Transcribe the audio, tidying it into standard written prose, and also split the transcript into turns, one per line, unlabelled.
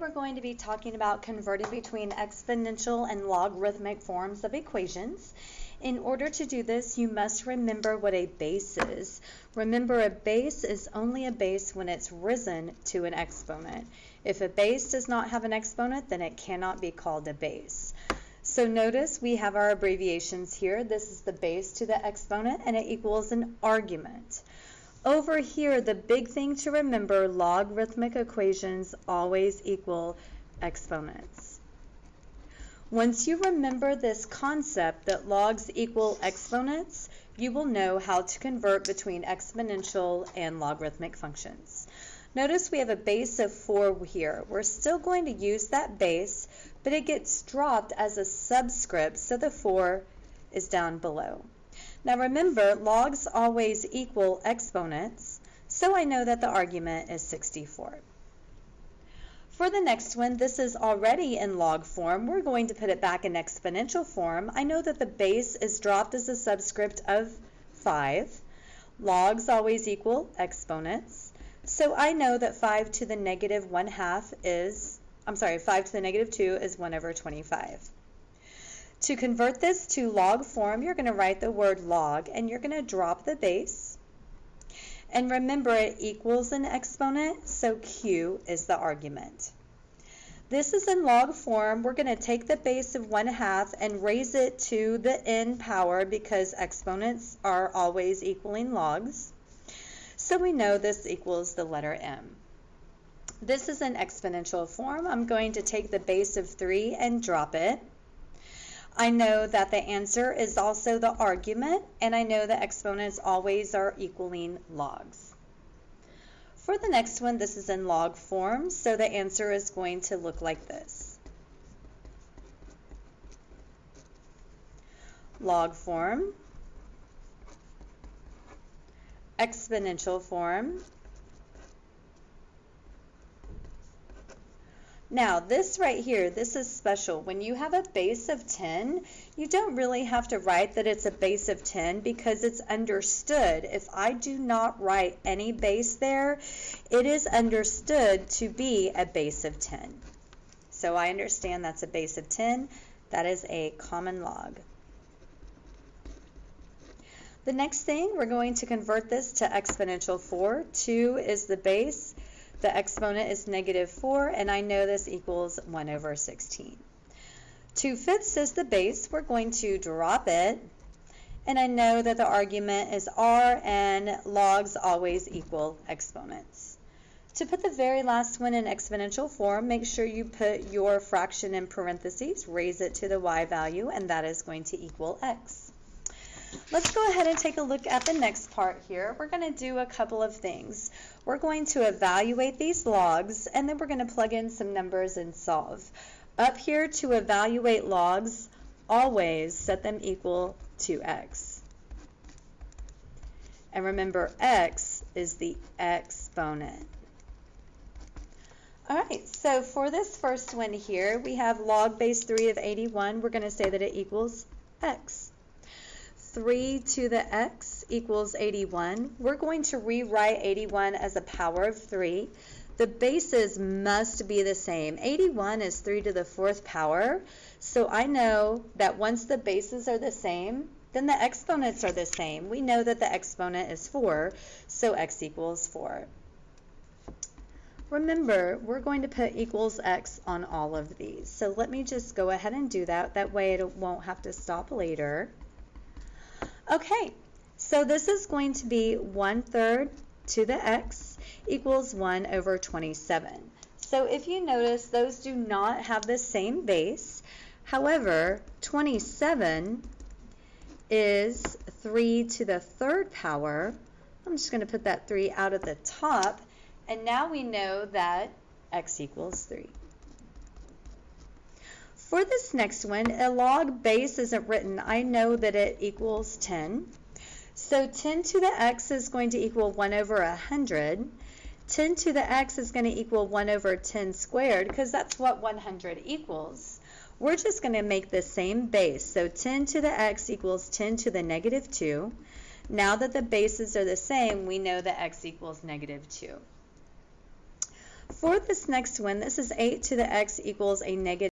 we're going to be talking about converting between exponential and logarithmic forms of equations. In order to do this, you must remember what a base is. Remember, a base is only a base when it's risen to an exponent. If a base does not have an exponent, then it cannot be called a base. So notice we have our abbreviations here. This is the base to the exponent, and it equals an argument. Over here, the big thing to remember, logarithmic equations always equal exponents. Once you remember this concept that logs equal exponents, you will know how to convert between exponential and logarithmic functions. Notice we have a base of 4 here. We're still going to use that base, but it gets dropped as a subscript, so the 4 is down below. Now remember, logs always equal exponents, so I know that the argument is 64. For the next one, this is already in log form. We're going to put it back in exponential form. I know that the base is dropped as a subscript of 5. Logs always equal exponents, so I know that 5 to the negative 1/2 is, 5 to the negative 2 is 1 over 25. To convert this to log form, you're going to write the word log, and you're going to drop the base. And remember, it equals an exponent, so Q is the argument. This is in log form. We're going to take the base of 1/2 and raise it to the n power because exponents are always equaling logs. So we know this equals the letter M. This is in exponential form. I'm going to take the base of 3 and drop it. I know that the answer is also the argument, and I know that exponents always are equaling logs. For the next one, this is in log form, so the answer is going to look like this. Log form, exponential form. Now, this right here, this is special. When you have a base of 10, you don't really have to write that it's a base of 10 because it's understood. If I do not write any base there, it is understood to be a base of 10. So I understand that's a base of 10. That is a common log. The next thing, we're going to convert this to exponential 4. 2 is the base. The exponent is negative 4, and I know this equals 1 over 16. 2/5 is the base. We're going to drop it, and I know that the argument is r, and logs always equal exponents. To put the very last one in exponential form, make sure you put your fraction in parentheses, raise it to the y value, and that is going to equal x. Let's go ahead and take a look at the next part here. We're going to do a couple of things. We're going to evaluate these logs, and then we're going to plug in some numbers and solve. Up here, to evaluate logs, always set them equal to x. And remember, x is the exponent. All right, so for this first one here, we have log base 3 of 81. We're going to say that it equals x. 3 to the x equals 81. We're going to rewrite 81 as a power of 3. The bases must be the same. 81 is 3 to the 4th power, so I know that once the bases are the same, then the exponents are the same. We know that the exponent is 4, so x equals 4. Remember, we're going to put equals x on all of these. So let me just go ahead and do that. That way it won't have to stop later. Okay, so this is going to be 1/3 to the x equals 1 over 27. So if you notice, those do not have the same base. However, 27 is 3 to the 3rd power. I'm just going to put that 3 out at the top, and now we know that x equals 3. For this next one, a log base isn't written. I know that it equals 10. So 10 to the x is going to equal 1 over 100. 10 to the x is going to equal 1 over 10 squared because that's what 100 equals. We're just going to make the same base. So 10 to the x equals 10 to the negative 2. Now that the bases are the same, we know that x equals negative 2. For this next one, this is 8 to the x equals a negative